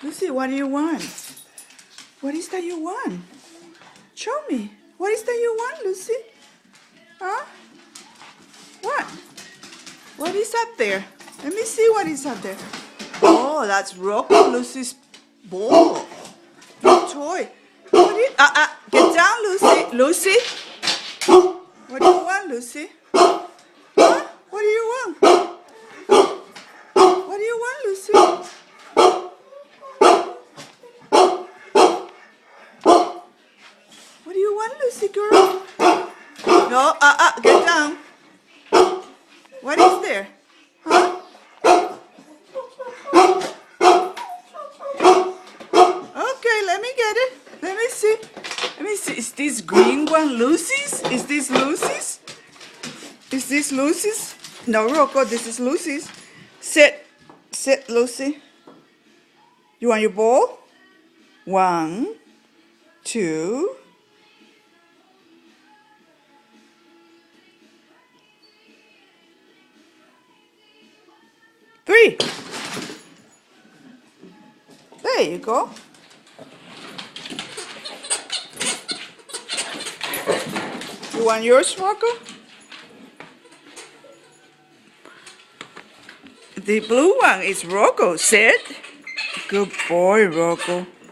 Lucy, what do you want? What is that you want? Show me. What is that you want, Lucy? Huh? What? What is up there? Let me see what is up there. Oh, that's Rocco, Lucy's ball. New toy. What is, get down, Lucy. Lucy? What do you want, Lucy? Huh? What do you want? What do you want, Lucy? What do you want, Lucy girl? No, get down. What is there? Huh? Okay, let me get it. Let me see. Let me see. Is this green one Lucy's? Is this Lucy's? Is this Lucy's? No, Rocco, this is Lucy's. Sit. Sit, Lucy. You want your ball? 1, 2. Three. There you go. You want yours, Rocco? The blue one is Rocco. Sit. Good boy, Rocco.